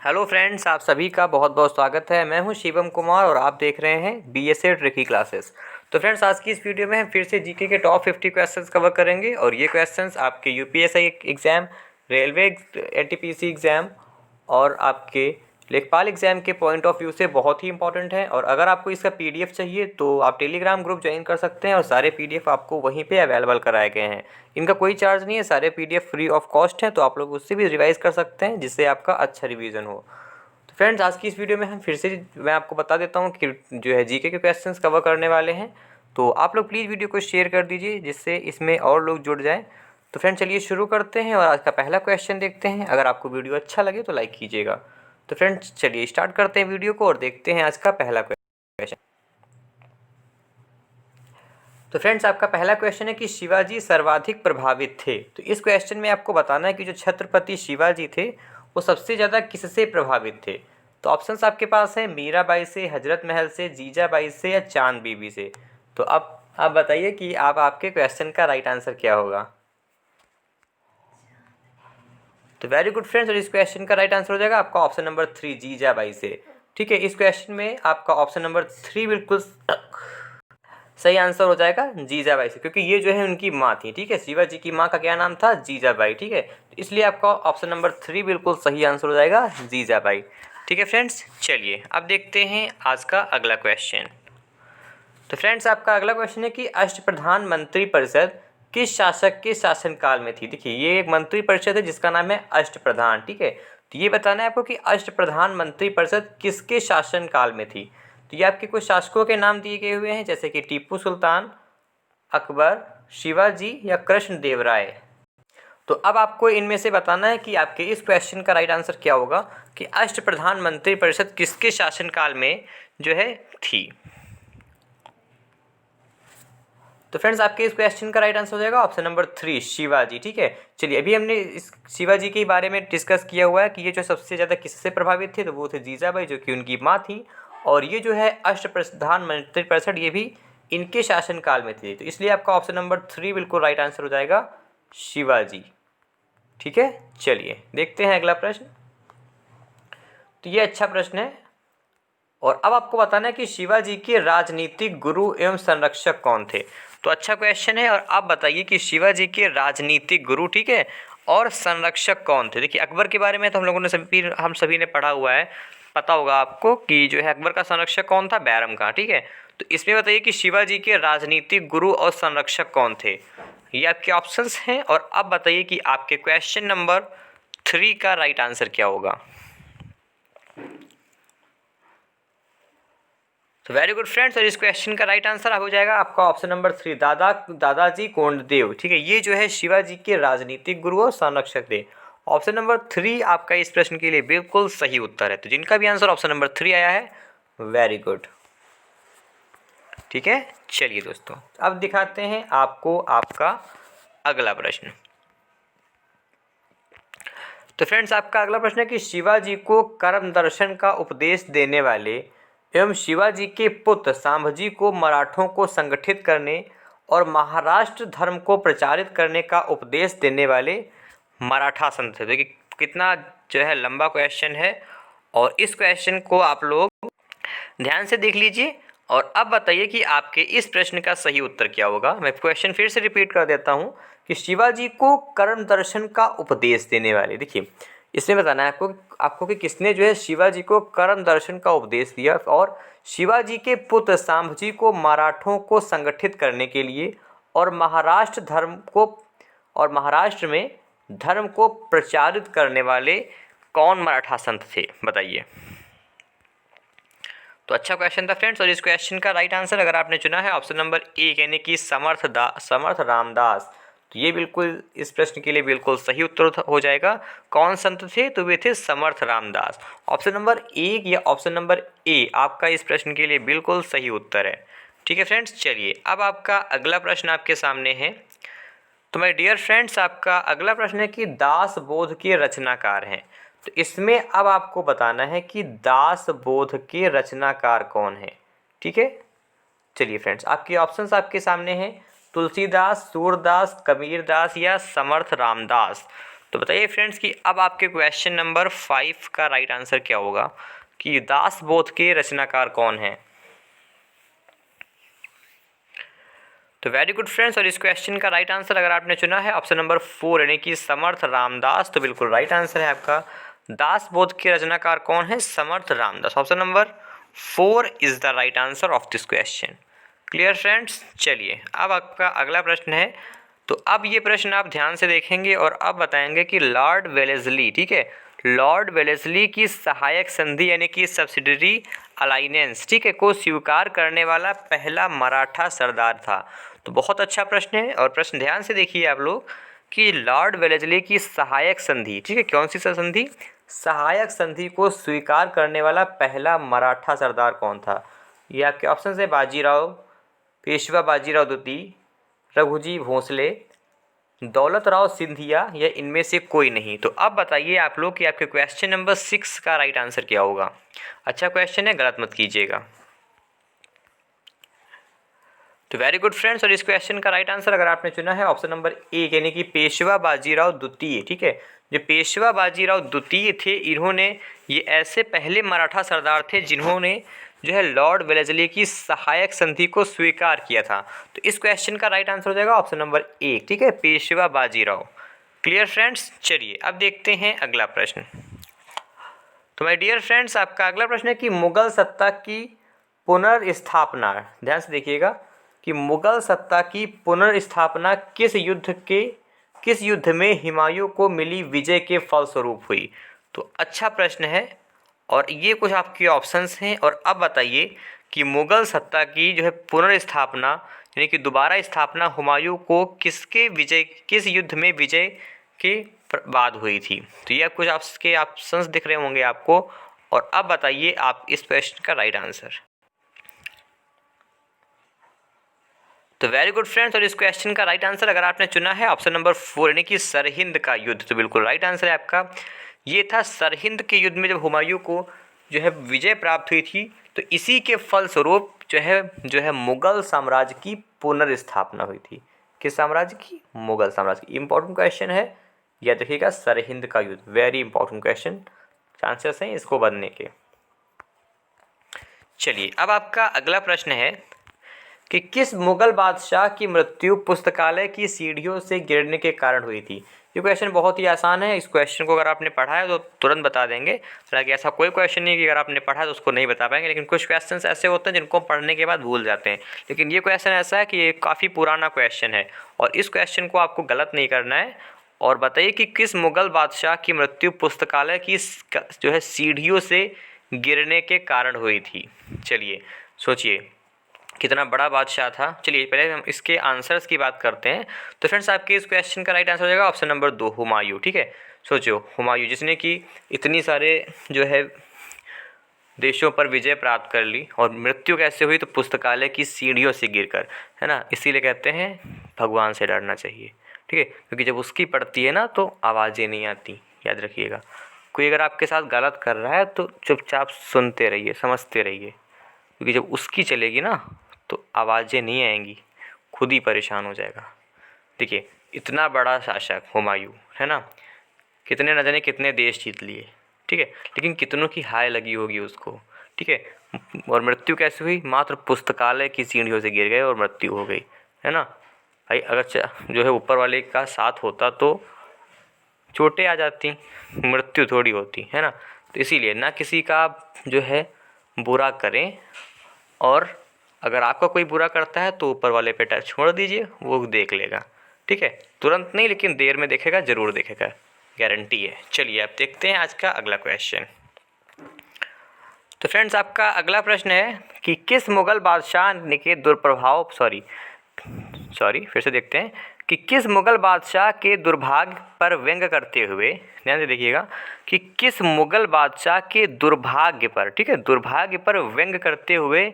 Hello friends, आप सभी का बहुत बहुत स्वागत है। मैं हूं शिवम कुमार और आप देख रहे हैं बीएसए ट्रिकी क्लासेस। तो फ्रेंड्स, आज की इस वीडियो में हम फिर से जीके के टॉप 50 क्वेश्चंस कवर करेंगे और ये क्वेश्चंस आपके UPSC exam, railway NTPC exam और आपके लेखपाल एग्ज़ाम के पॉइंट ऑफ व्यू से बहुत ही इंपॉर्टेंट है। और अगर आपको इसका पीडीएफ चाहिए तो आप टेलीग्राम ग्रुप ज्वाइन कर सकते हैं और सारे पीडीएफ आपको वहीं पे अवेलेबल कराए गए हैं। इनका कोई चार्ज नहीं है, सारे पीडीएफ फ्री ऑफ कॉस्ट हैं, तो आप लोग उससे भी रिवाइज कर सकते हैं जिससे आपका अच्छा रिवीजन हो। तो फ्रेंड्स, आज की इस वीडियो में हम फिर से मैं आपको बता देता हूँ कि जो है जीके के क्वेश्चंस कवर करने वाले हैं। तो आप लोग प्लीज़ वीडियो को शेयर कर दीजिए जिससे इसमें और लोग जुड़ जाएं। तो फ्रेंड्स, चलिए शुरू करते हैं और आज का पहला क्वेश्चन देखते हैं। अगर आपको वीडियो अच्छा लगे तो लाइक कीजिएगा। तो फ्रेंड्स, चलिए स्टार्ट करते हैं वीडियो को और देखते हैं आज का पहला क्वेश्चन। तो फ्रेंड्स, आपका पहला क्वेश्चन है कि शिवाजी सर्वाधिक प्रभावित थे। तो इस क्वेश्चन में आपको बताना है कि जो छत्रपति शिवाजी थे वो सबसे ज़्यादा किससे प्रभावित थे। तो ऑप्शंस आपके पास हैं मीराबाई से, हजरत महल से, जीजाबाई से या चांद बीबी से। तो अब आप बताइए कि आपके क्वेश्चन का राइट आंसर क्या होगा। तो वेरी गुड फ्रेंड्स, और इस क्वेश्चन का राइट आंसर हो जाएगा आपका ऑप्शन नंबर 3, जीजाबाई से। ठीक है, इस क्वेश्चन में आपका ऑप्शन नंबर 3 बिल्कुल सही आंसर हो जाएगा, जीजाबाई से, क्योंकि ये जो है उनकी माँ थी। ठीक है, शिवाजी की माँ का क्या नाम था, जीजाबाई। ठीक है, तो इसलिए आपका ऑप्शन नंबर 3 बिल्कुल सही आंसर हो जाएगा, जीजाबाई। ठीक है फ्रेंड्स, चलिए अब देखते हैं आज का अगला क्वेश्चन। तो फ्रेंड्स, आपका अगला क्वेश्चन है कि अष्टप्रधान मंत्री परिषद किस शासक के शासनकाल में थी। देखिए, ये एक मंत्री परिषद है जिसका नाम है अष्टप्रधान। ठीक है, तो ये बताना है आपको कि अष्टप्रधान मंत्री परिषद किसके शासनकाल में थी। तो ये आपके कुछ शासकों के नाम दिए गए हुए हैं, जैसे कि टीपू सुल्तान, अकबर, शिवाजी या कृष्णदेव राय। तो अब आपको इनमें से बताना है कि आपके इस क्वेश्चन का राइट आंसर क्या होगा कि अष्टप्रधान मंत्री परिषद किसके शासनकाल में जो है थी। तो फ्रेंड्स, आपके इस क्वेश्चन का राइट आंसर हो जाएगा ऑप्शन नंबर 3, शिवाजी। ठीक है, चलिए अभी हमने इस शिवाजी के बारे में डिस्कस किया हुआ है कि ये जो सबसे ज़्यादा किससे प्रभावित थे, तो वो थे जीजाबाई, जो कि उनकी माँ थी। और ये जो है अष्टप्रधान मंत्री परिषद, ये भी इनके शासनकाल में थी। तो इसलिए आपका ऑप्शन नंबर 3 बिल्कुल राइट आंसर हो जाएगा, शिवाजी। ठीक है, चलिए देखते हैं अगला प्रश्न। तो ये अच्छा प्रश्न है और अब आपको बताना है कि शिवाजी के राजनीतिक गुरु एवं संरक्षक कौन थे। तो अच्छा क्वेश्चन है, और आप बताइए कि शिवाजी के राजनीतिक गुरु, ठीक है, और संरक्षक कौन थे। देखिए, अकबर के बारे में तो हम सभी ने पढ़ा हुआ है, पता होगा आपको कि जो है अकबर का संरक्षक कौन था, बैरम का। ठीक है, तो इसमें बताइए कि शिवाजी के राजनीतिक गुरु और संरक्षक कौन थे। ये आपके ऑप्शंस हैं, और अब बताइए कि आपके क्वेश्चन नंबर 3 का राइट आंसर क्या होगा। तो वेरी गुड फ्रेंड्स, और इस क्वेश्चन का राइट आंसर हो जाएगा आपका ऑप्शन नंबर 3, दादाजी कोंडदेव। ठीक है, ये जो है शिवाजी के राजनीतिक गुरु और संरक्षक थे। ऑप्शन नंबर 3 आपका इस प्रश्न के लिए बिल्कुल सही उत्तर है। तो जिनका भी आंसर ऑप्शन नंबर 3 आया है, वेरी गुड। ठीक है, चलिए दोस्तों, अब दिखाते हैं आपको आपका अगला प्रश्न। तो फ्रेंड्स, आपका अगला प्रश्न है कि शिवाजी को कर्म दर्शन का उपदेश देने वाले एवं शिवाजी के पुत्र संभाजी को मराठों को संगठित करने और महाराष्ट्र धर्म को प्रचारित करने का उपदेश देने वाले मराठा संत थे। देखिए कितना जो है लंबा क्वेश्चन है, और इस क्वेश्चन को आप लोग ध्यान से देख लीजिए और अब बताइए कि आपके इस प्रश्न का सही उत्तर क्या होगा। मैं क्वेश्चन फिर से रिपीट कर देता हूँ कि शिवाजी को कर्म दर्शन का उपदेश देने वाले, देखिए इसमें बताना है आपको कि किसने जो है शिवाजी को कर्म दर्शन का उपदेश दिया और शिवाजी के पुत्र संभाजी को मराठों को संगठित करने के लिए और महाराष्ट्र में धर्म को प्रचारित करने वाले कौन मराठा संत थे, बताइए। तो अच्छा क्वेश्चन था फ्रेंड्स, और इस क्वेश्चन का राइट आंसर अगर आपने चुना है ऑप्शन नंबर 1 यानी कि समर्थ रामदास, तो ये बिल्कुल इस प्रश्न के लिए बिल्कुल सही उत्तर हो जाएगा। कौन संत थे, तो वे थे समर्थ रामदास। ऑप्शन नंबर 1 या ऑप्शन नंबर ए आपका इस प्रश्न के लिए बिल्कुल सही उत्तर है। ठीक है फ्रेंड्स, चलिए अब आपका अगला प्रश्न आपके सामने है। तो माय डियर फ्रेंड्स, आपका अगला प्रश्न है कि दास बोध के रचनाकार हैं। तो इसमें अब आपको बताना है कि दास बोध के रचनाकार कौन है। ठीक है, चलिए फ्रेंड्स, आपके ऑप्शंस आपके सामने हैं, तुलसीदास, सूरदास, कबीरदास या समर्थ रामदास। तो बताइए फ्रेंड्स कि अब आपके क्वेश्चन नंबर 5 का राइट आंसर क्या होगा कि दासबोध के रचनाकार कौन है। तो वेरी गुड फ्रेंड्स, और इस क्वेश्चन का राइट आंसर अगर आपने चुना है ऑप्शन नंबर 4 यानी कि समर्थ रामदास, तो बिल्कुल राइट आंसर है आपका। दासबोध के रचनाकार कौन है? Samarth Ramdas. Option number 4 is the right answer of this question. Clear friends. चलिए अब आपका अगला प्रश्न है। तो अब ये प्रश्न आप ध्यान से देखेंगे और अब बताएंगे कि लॉर्ड वेलेस्ली, ठीक है, लॉर्ड वेलेस्ली की सहायक संधि यानी कि सब्सिडरी अलाइनेंस, ठीक है, को स्वीकार करने वाला पहला मराठा सरदार था। तो बहुत अच्छा प्रश्न है और प्रश्न ध्यान से देखिए आप लोग कि लॉर्ड वेलेस्ली की सहायक संधि, ठीक है, कौन सी संधि? सहायक संधि को स्वीकार करने वाला पहला मराठा सरदार कौन था? ये आपके ऑप्शन है बाजीराव, पेशवा बाजीराव द्वितीय, रघुजी भोसले, दौलतराव सिंधिया या इनमें से कोई नहीं। तो अब बताइए आप लोग कि आपके क्वेश्चन नंबर 6 का राइट आंसर क्या होगा। अच्छा क्वेश्चन है, गलत मत कीजिएगा। तो वेरी गुड फ्रेंड्स, और इस क्वेश्चन का राइट आंसर अगर आपने चुना है ऑप्शन नंबर 1 यानी कि पेशवा बाजीराव द्वितीय, ठीक है। जो पेशवा बाजीराव द्वितीय थे, इन्होंने ये ऐसे पहले मराठा सरदार थे जिन्होंने जो है लॉर्ड वेलेस्ली की सहायक संधि को स्वीकार किया था। तो इस क्वेश्चन का राइट आंसर हो जाएगा ऑप्शन नंबर 1, ठीक है, पेशवा बाजीराव। Clear friends. चलिए अब देखते हैं अगला प्रश्न। तो माय डियर फ्रेंड्स, आपका अगला प्रश्न है कि मुगल सत्ता की पुनर्स्थापना, ध्यान से देखिएगा कि मुगल सत्ता की पुनर्स्थापना किस युद्ध में हुमायूं को मिली विजय के फलस्वरूप हुई। तो अच्छा प्रश्न है और ये कुछ आपके ऑप्शंस हैं। और अब बताइए कि मुगल सत्ता की जो है पुनर्स्थापना यानी कि दोबारा स्थापना हुमायूं को किस युद्ध में विजय के बाद हुई थी। तो ये कुछ आपके ऑप्शंस दिख रहे होंगे आपको। और अब बताइए आप इस प्रश्न का राइट आंसर। तो वेरी गुड फ्रेंड्स, और इस क्वेश्चन का राइट आंसर अगर आपने चुना है ऑप्शन नंबर 4 यानी कि सरहिंद का युद्ध, तो बिल्कुल राइट आंसर है आपका। ये था सरहिंद के युद्ध में जब हुमायूं को जो है विजय प्राप्त हुई थी, तो इसी के फलस्वरूप जो है मुगल साम्राज्य की पुनर्स्थापना हुई थी। किस साम्राज्य की? मुगल साम्राज्य की। इंपॉर्टेंट क्वेश्चन है, याद रखिएगा, सरहिंद का युद्ध, वेरी इंपॉर्टेंट क्वेश्चन, चांसेस हैं इसको बनने के। चलिए अब आपका अगला प्रश्न है कि किस मुगल बादशाह की मृत्यु पुस्तकालय की सीढ़ियों से गिरने के कारण हुई थी। ये क्वेश्चन बहुत ही आसान है, इस क्वेश्चन को अगर आपने पढ़ा है तो तुरंत बता देंगे। हालांकि ऐसा कोई क्वेश्चन नहीं कि अगर आपने पढ़ा है तो उसको नहीं बता पाएंगे, लेकिन कुछ क्वेश्चन ऐसे होते हैं जिनको पढ़ने के बाद भूल जाते हैं। लेकिन ये क्वेश्चन ऐसा है कि ये काफ़ी पुराना क्वेश्चन है और इस क्वेश्चन को आपको गलत नहीं करना है। और बताइए कि किस मुगल बादशाह की मृत्यु पुस्तकालय की जो है सीढ़ियों से गिरने के कारण हुई थी। चलिए सोचिए कितना बड़ा बादशाह था। चलिए पहले हम इसके आंसर्स की बात करते हैं। तो फ्रेंड्स आपके इस क्वेश्चन का राइट आंसर हो जाएगा ऑप्शन नंबर 2, हुमायूं, ठीक है। सोचो हुमायूं जिसने कि इतनी सारे जो है देशों पर विजय प्राप्त कर ली, और मृत्यु कैसे हुई? तो पुस्तकालय की सीढ़ियों से गिरकर, है ना। इसीलिए कहते हैं भगवान से डरना चाहिए, ठीक है, क्योंकि जब उसकी पड़ती है ना तो आवाज़ें नहीं आती, याद रखिएगा। कोई अगर आपके साथ गलत कर रहा है तो चुपचाप सुनते रहिए, समझते रहिए, क्योंकि जब उसकी चलेगी ना तो आवाज़ें नहीं आएंगी, खुद ही परेशान हो जाएगा। देखिए इतना बड़ा शासक हुमायूं, है ना, कितने न जाने कितने देश जीत लिए, ठीक है, लेकिन कितनों की हाय लगी होगी उसको, ठीक है। और मृत्यु कैसे हुई? मात्र पुस्तकालय की सीढ़ियों से गिर गए और मृत्यु हो गई, है ना। भाई अगर जो है ऊपर वाले का साथ होता तो चोटें आ जाती, मृत्यु थोड़ी होती, है ना। तो इसीलिए ना किसी का जो है बुरा करें, और अगर आपका कोई बुरा करता है तो ऊपर वाले पे टच छोड़ दीजिए, वो देख लेगा, ठीक है। तुरंत नहीं लेकिन देर में देखेगा, ज़रूर देखेगा, गारंटी है। चलिए अब देखते हैं आज का अगला क्वेश्चन। तो फ्रेंड्स आपका अगला प्रश्न है कि किस मुगल बादशाह ने के दुर्प्रभाव फिर से देखते हैं कि किस मुगल बादशाह के दुर्भाग्य पर व्यंग करते हुए, ध्यान से देखिएगा कि किस मुगल बादशाह के दुर्भाग्य पर, ठीक है, दुर्भाग्य पर व्यंग करते हुए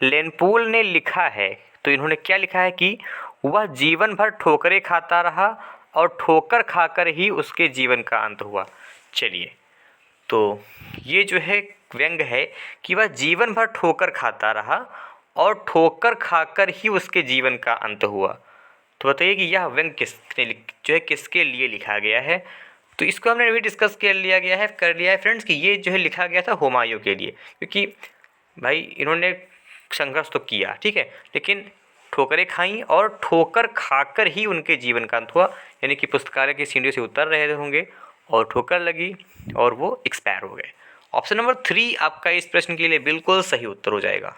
लेनपूल ने लिखा है। तो इन्होंने क्या लिखा है कि वह जीवन भर ठोकरें खाता रहा और ठोकर खाकर ही उसके जीवन का अंत हुआ। चलिए तो ये जो है व्यंग है कि वह जीवन भर ठोकर खाता रहा और ठोकर खाकर ही उसके जीवन का अंत हुआ। तो बताइए कि यह व्यंग किसके लिए लिखा गया है। तो इसको हमने भी डिस्कस कर लिया है फ्रेंड्स कि ये जो है लिखा गया था हुमायूं के लिए, क्योंकि भाई इन्होंने संघर्ष तो किया, ठीक है, लेकिन ठोकरें खाई और ठोकर खाकर ही उनके जीवन का अंत हुआ, यानी कि पुस्तकालय की सीढ़ियों से उतर रहे होंगे और ठोकर लगी और वो एक्सपायर हो गए। ऑप्शन नंबर 3 आपका इस प्रश्न के लिए बिल्कुल सही उत्तर हो जाएगा।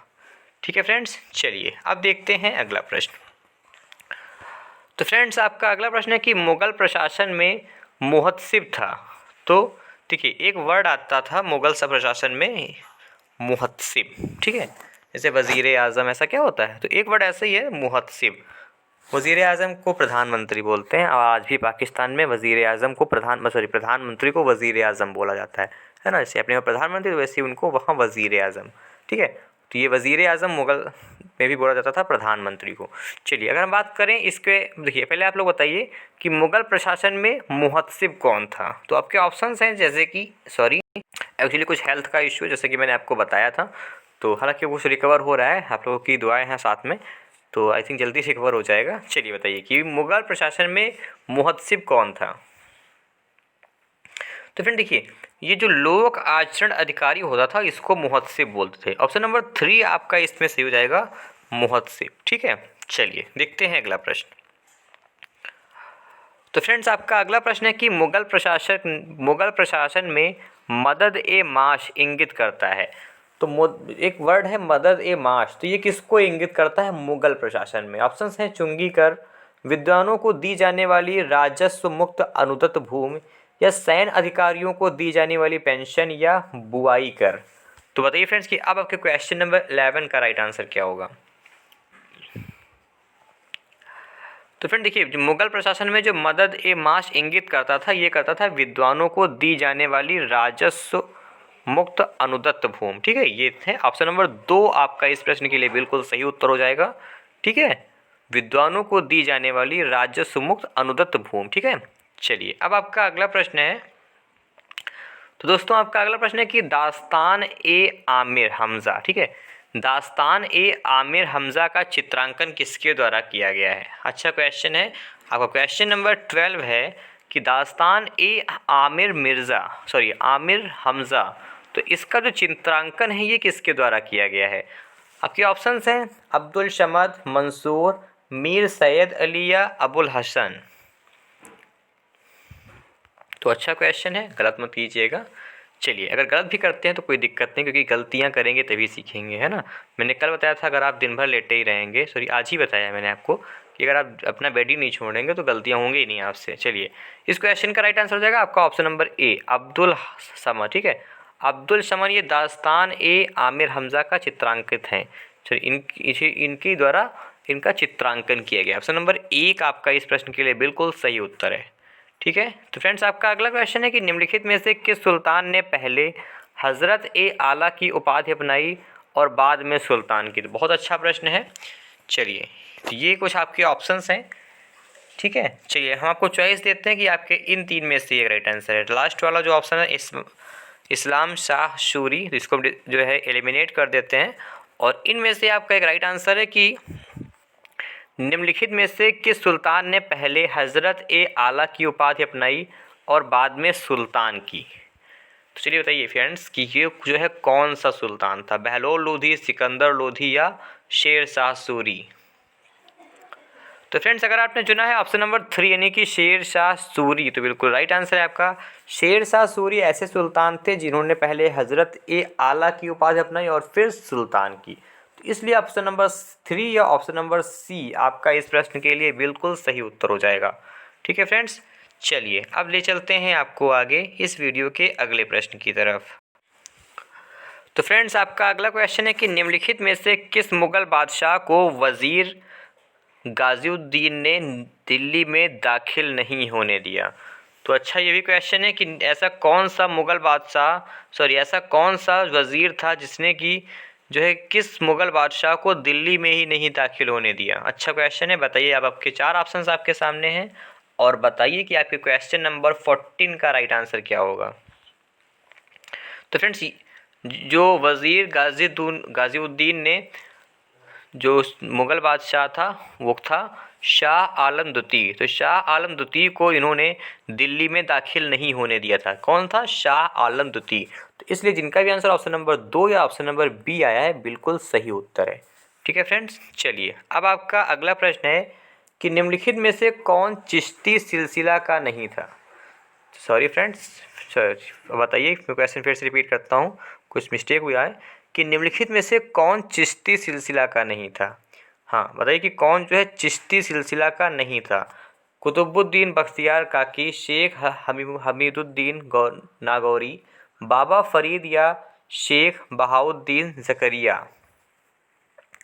ठीक है फ्रेंड्स, चलिए अब देखते हैं अगला प्रश्न। तो फ्रेंड्स आपका अगला प्रश्न है कि मुगल प्रशासन में मुहत्सिब था। तो देखिए एक वर्ड आता था मुगल प्रशासन में, मुहत्सिब, ठीक है, जैसे वज़ीर आज़म ऐसा क्या होता है, तो एक वर्ड ऐसा ही है मुहत्सिब। वज़ीर आज़म को प्रधानमंत्री बोलते हैं और आज भी पाकिस्तान में वज़ीर आज़म को प्रधानमंत्री को वज़ीर आज़म बोला जाता है ना, जैसे अपने प्रधानमंत्री तो वैसे ही उनको वहाँ वज़ीर आज़म, ठीक है। तो ये वज़ीर आज़म मुगल में भी बोला जाता था प्रधानमंत्री को। चलिए अगर हम बात करें इसके, देखिए पहले आप लोग बताइए कि मुगल प्रशासन में मुहत्सिब कौन था। तो आपके ऑप्शंस हैं जैसे कि एक्चुअली कुछ हेल्थ का इशू जैसे कि मैंने आपको बताया था, तो हालांकि कुछ रिकवर हो रहा है, आप लोगों की दुआएं हैं साथ में, तो आई थिंक जल्दी रिकवर हो जाएगा। चलिए बताइए कि मुगल प्रशासन में मुहत्सिब कौन था। तो फ्रेंड देखिए ये जो लोक आचरण अधिकारी होता था इसको मुहत्सिब बोलते थे। ऑप्शन नंबर 3 आपका इसमें सही हो जाएगा, मुहत्सिब, ठीक है। चलिए देखते हैं अगला प्रश्न। तो फ्रेंड्स आपका अगला प्रश्न है कि मुगल प्रशासन में मदद ए माश इंगित करता है। तो एक वर्ड है मदद ए माश, तो ये किसको इंगित करता है मुगल प्रशासन में। ऑप्शंस हैं चुंगी कर, विद्वानों को दी जाने वाली राजस्व मुक्त अनुदत्त भूमि, या सैन्य अधिकारियों को दी जाने वाली पेंशन, या बुआई कर। तो बताइए फ्रेंड्स कि अब आपके क्वेश्चन नंबर 11 का राइट आंसर क्या होगा। तो फ्रेंड देखिए मुगल प्रशासन में जो मदद ए माश इंगित करता था, ये करता था विद्वानों को दी जाने वाली राजस्व मुक्त अनुदत्त भूमि, ठीक है। ये थे ऑप्शन नंबर 2 आपका इस प्रश्न के लिए बिल्कुल सही उत्तर हो जाएगा, ठीक है, विद्वानों को दी जाने वाली राजस्व मुक्त अनुदत्त भूमि, ठीक है। चलिए अब आपका अगला प्रश्न है। तो दोस्तों आपका अगला प्रश्न है कि दास्तान ए आमिर हमजा, ठीक है, दास्तान ए आमिर हमजा का चित्रांकन किसके द्वारा किया गया है। अच्छा क्वेश्चन है आपका, क्वेश्चन नंबर 12 है कि दास्तान ए आमिर हमजा, तो इसका जो चित्रांकन है ये किसके द्वारा किया गया है। आपके ऑप्शंस हैं अब्दुल शमद, मंसूर, मीर सैयद अली या अबुल हसन। तो अच्छा क्वेश्चन है, गलत मत कीजिएगा। चलिए अगर गलत भी करते हैं तो कोई दिक्कत नहीं, क्योंकि गलतियां करेंगे तभी सीखेंगे, है ना। मैंने कल बताया था अगर आप दिन भर लेटे ही रहेंगे, आज ही बताया मैंने आपको कि अगर आप अपना बेड ही नहीं छोड़ेंगे तो गलतियां होंगी ही नहीं आपसे। चलिए इस क्वेश्चन का राइट आंसर हो जाएगा आपका option number A Abdul Samad, ठीक है, अब्दुल समद ये दास्तान ए आमिर हमजा का चित्रांकित हैं। चलिए इनके द्वारा इनका चित्रांकन किया गया। ऑप्शन नंबर 1 आपका इस प्रश्न के लिए बिल्कुल सही उत्तर है, ठीक है। तो फ्रेंड्स आपका अगला क्वेश्चन है कि निम्नलिखित में से किस सुल्तान ने पहले हज़रत ए आला की उपाधि अपनाई और बाद में सुल्तान की। तो बहुत अच्छा प्रश्न है। चलिए तो ये कुछ आपके ऑप्शंस हैं, ठीक है। चलिए हम आपको चॉइस देते हैं कि आपके इन 3 में से एक राइट आंसर है। लास्ट वाला जो ऑप्शन है इस्लाम शाह सूरी, तो इसको जो है एलिमिनेट कर देते हैं, और इनमें से आपका एक राइट आंसर है कि निम्नलिखित में से किस सुल्तान ने पहले हज़रत ए आला की उपाधि अपनाई और बाद में सुल्तान की। तो चलिए बताइए फ्रेंड्स कि ये जो है कौन सा सुल्तान था, बहलोल लोधी, सिकंदर लोधी या शेर शाह सूरी। तो फ्रेंड्स अगर आपने चुना है ऑप्शन नंबर 3 यानी कि शेर शाह सूरी, तो बिल्कुल राइट आंसर है आपका। शेर शाह सूरी ऐसे सुल्तान थे जिन्होंने पहले हज़रत ए आला की उपाधि अपनाई और फिर सुल्तान की, इसलिए ऑप्शन नंबर 3 या ऑप्शन नंबर सी आपका इस प्रश्न के लिए बिल्कुल सही उत्तर हो जाएगा, ठीक है फ्रेंड्स। चलिए अब ले चलते हैं आपको आगे इस वीडियो के अगले प्रश्न की तरफ। तो फ्रेंड्स आपका अगला क्वेश्चन है कि निम्नलिखित में से किस मुगल बादशाह को वज़ीर गाज़िउद्दीन ने दिल्ली में दाखिल नहीं होने दिया। तो अच्छा ये भी क्वेश्चन है कि ऐसा कौन सा मुगल बादशाह ऐसा कौन सा वज़ीर था जिसने कि जो है किस मुगल बादशाह को दिल्ली में ही नहीं दाखिल होने दिया। अच्छा क्वेश्चन है, बताइए। अब आपके 4 ऑप्शंस आपके सामने हैं और बताइए कि आपके क्वेश्चन नंबर 14 का राइट आंसर क्या होगा। तो फ्रेंड्स जो वज़ीर गाज़िउद्दीन ने जो मुग़ल बादशाह था वो था शाह आलम द्वितीय। तो शाह आलम द्वितीय को इन्होंने दिल्ली में दाखिल नहीं होने दिया था। कौन था? शाह आलम द्वितीय। तो इसलिए जिनका भी आंसर ऑप्शन नंबर 2 या ऑप्शन नंबर बी आया है बिल्कुल सही उत्तर है। ठीक है फ्रेंड्स, चलिए अब आपका अगला प्रश्न है कि निम्नलिखित में से कौन चिश्ती सिलसिला का नहीं था। सॉरी फ्रेंड्स, बताइए, मैं क्वेश्चन फिर से रिपीट करता हूँ, कुछ मिस्टेक हुआ है कि निम्नलिखित में से कौन चिश्ती सिलसिला का नहीं था। हाँ, बताइए कि कौन जो है चिश्ती सिलसिला का नहीं था। कुतुबुद्दीन बख्तियार काकी, शेख हमीदुद्दीन नागौरी, बाबा फरीद या शेख बहाउद्दीन ज़करिया।